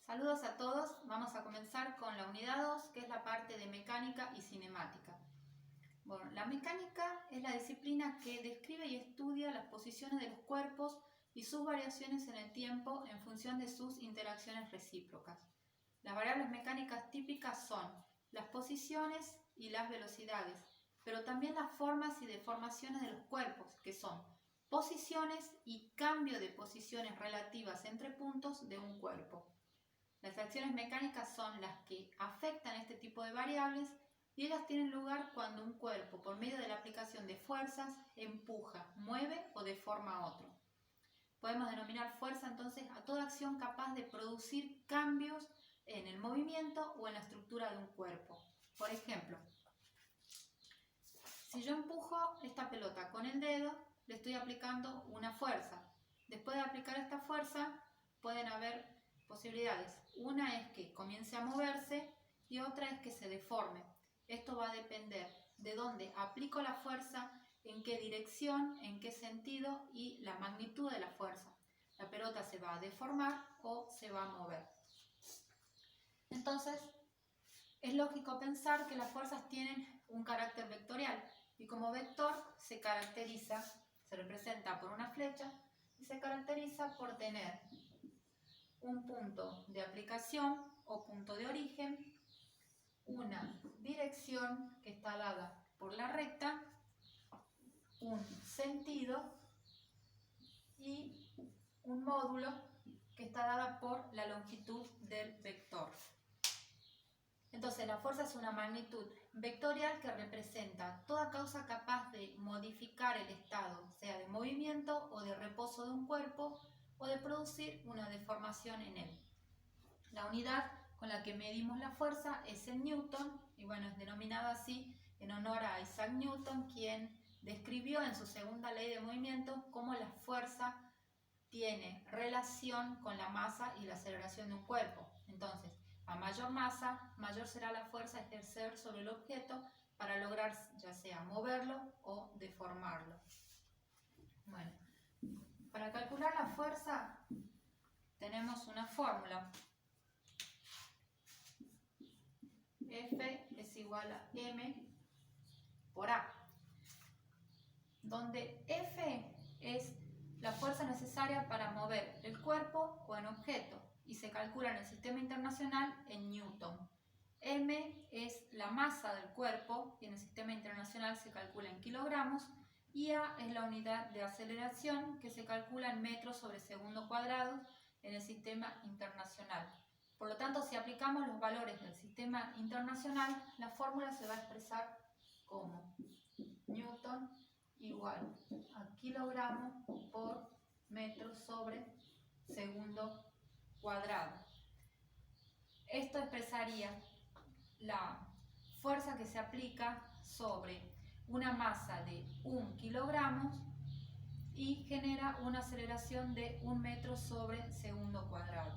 Saludos a todos, vamos a comenzar con la unidad 2, que es la parte de mecánica y cinemática. Bueno, la mecánica es la disciplina que describe y estudia las posiciones de los cuerpos y sus variaciones en el tiempo en función de sus interacciones recíprocas. Las variables mecánicas típicas son las posiciones y las velocidades, pero también las formas y deformaciones de los cuerpos, que son posiciones y cambio de posiciones relativas entre puntos de un cuerpo. Las acciones mecánicas son las que afectan este tipo de variables y ellas tienen lugar cuando un cuerpo, por medio de la aplicación de fuerzas, empuja, mueve o deforma a otro. Podemos denominar fuerza entonces a toda acción capaz de producir cambios en el movimiento o en la estructura de un cuerpo. Por ejemplo, si yo empujo esta pelota con el dedo, le estoy aplicando una fuerza. Después de aplicar esta fuerza, pueden haber posibilidades. Una es que comience a moverse y otra es que se deforme. Esto va a depender de dónde aplico la fuerza, en qué dirección, en qué sentido y la magnitud de la fuerza. La pelota se va a deformar o se va a mover. Entonces, es lógico pensar que las fuerzas tienen un carácter vectorial y como vector se representa por una flecha y se caracteriza por tener un punto de aplicación o punto de origen, una dirección que está dada por la recta, un sentido y un módulo que está dada por la longitud del vector. Entonces, la fuerza es una magnitud vectorial que representa toda causa capaz de modificar el estado, sea de movimiento o de reposo de un cuerpo, o de producir una deformación en él. La unidad con la que medimos la fuerza es el Newton, y bueno, es denominada así en honor a Isaac Newton, quien describió en su segunda ley de movimiento cómo la fuerza tiene relación con la masa y la aceleración de un cuerpo. Entonces, a mayor masa, mayor será la fuerza a ejercer sobre el objeto para lograr ya sea moverlo o deformarlo. Bueno, para calcular la fuerza tenemos una fórmula. F es igual a M por A, donde F es la fuerza necesaria para mover el cuerpo o el objeto y se calcula en el sistema internacional en Newton. M es la masa del cuerpo y en el sistema internacional se calcula en kilogramos, y A es la unidad de aceleración que se calcula en metros sobre segundo cuadrado en el sistema internacional. Por lo tanto, si aplicamos los valores del sistema internacional, la fórmula se va a expresar como Newton igual a kilogramo por metro sobre segundo cuadrado. Esto expresaría la fuerza que se aplica sobre una masa de 1 kilogramo y genera una aceleración de 1 metro sobre segundo cuadrado.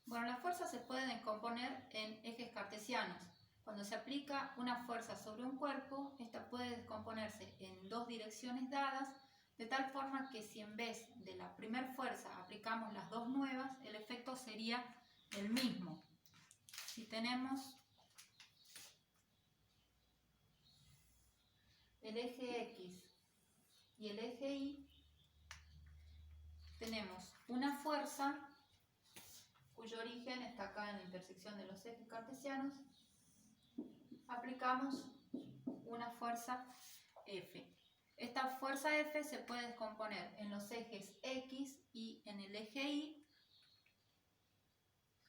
Bueno, las fuerzas se pueden descomponer en ejes cartesianos. Cuando se aplica una fuerza sobre un cuerpo, esta puede descomponerse en dos direcciones dadas, de tal forma que si en vez de la primera fuerza aplicamos las dos nuevas, el efecto sería el mismo. Si tenemos el eje X y el eje Y, tenemos una fuerza cuyo origen está acá en la intersección de los ejes cartesianos. Aplicamos una fuerza F. Esta fuerza F se puede descomponer en los ejes X y en el eje Y,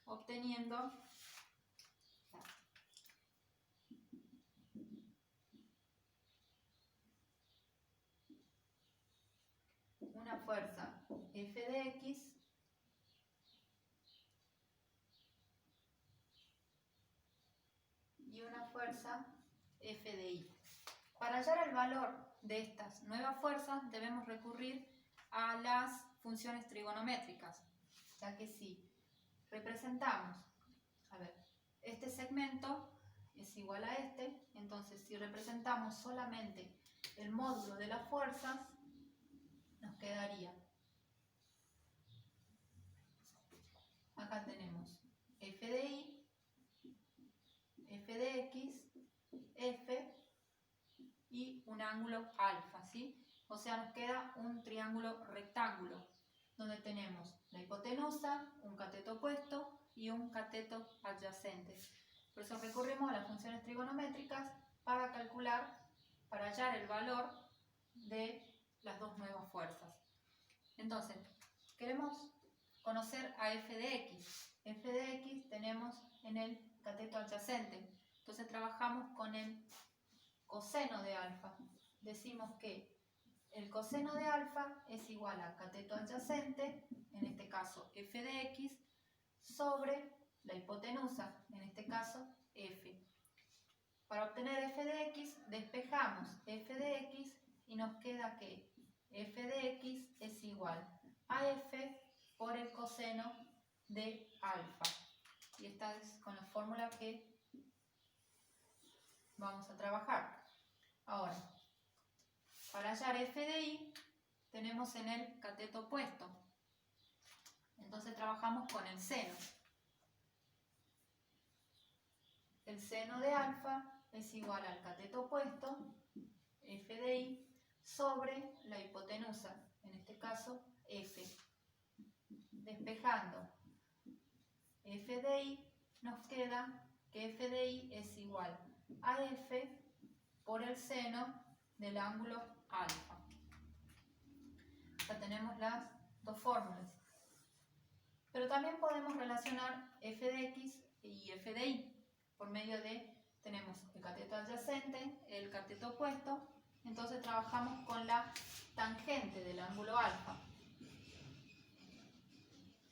obteniendo una fuerza F de X y una fuerza F de Y. Para hallar el valor de estas nuevas fuerzas debemos recurrir a las funciones trigonométricas, ya que si representamos, este segmento es igual a este, entonces si representamos solamente el módulo de las fuerzas, nos quedaría f de x, f y un ángulo alfa, ¿sí? O sea, nos queda un triángulo rectángulo, donde tenemos la hipotenusa, un cateto opuesto y un cateto adyacente. Por eso recurrimos a las funciones trigonométricas para calcular, para hallar el valor de las dos nuevas fuerzas. Entonces, queremos conocer a f de x. F de x tenemos en el cateto adyacente. Entonces trabajamos con el coseno de alfa. Decimos que el coseno de alfa es igual a cateto adyacente, en este caso f de x, sobre la hipotenusa, en este caso f. Para obtener f de x, despejamos f de x y nos queda que f de x es igual a f por el coseno de alfa. Y esta es con la fórmula que vamos a trabajar. Ahora, para hallar f de y, tenemos en el cateto opuesto. Entonces trabajamos con el seno. El seno de alfa es igual al cateto opuesto, f de y, sobre la hipotenusa, en este caso f. Despejando f de y, nos queda que f de y es igual a f por el seno del ángulo alfa. Ya tenemos las dos fórmulas. Pero también podemos relacionar f de x y f de y por medio de, tenemos el cateto adyacente, el cateto opuesto, entonces trabajamos con la tangente del ángulo alfa.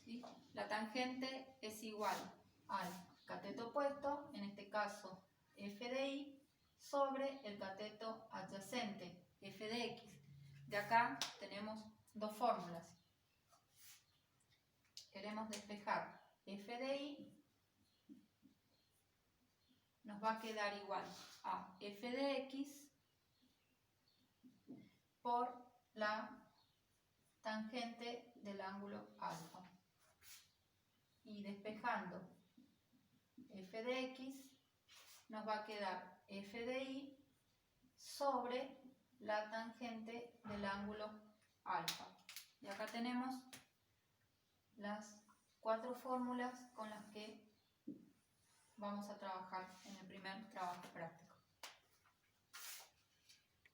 ¿Sí? La tangente es igual al cateto opuesto, en este caso f de y, sobre el cateto adyacente, f de x. De acá tenemos dos fórmulas. Queremos despejar f de y, nos va a quedar igual a f de x por la tangente del ángulo alfa. Y despejando f de x, nos va a quedar f de y sobre la tangente del ángulo alfa. Y acá tenemos las cuatro fórmulas con las que vamos a trabajar en el primer trabajo práctico.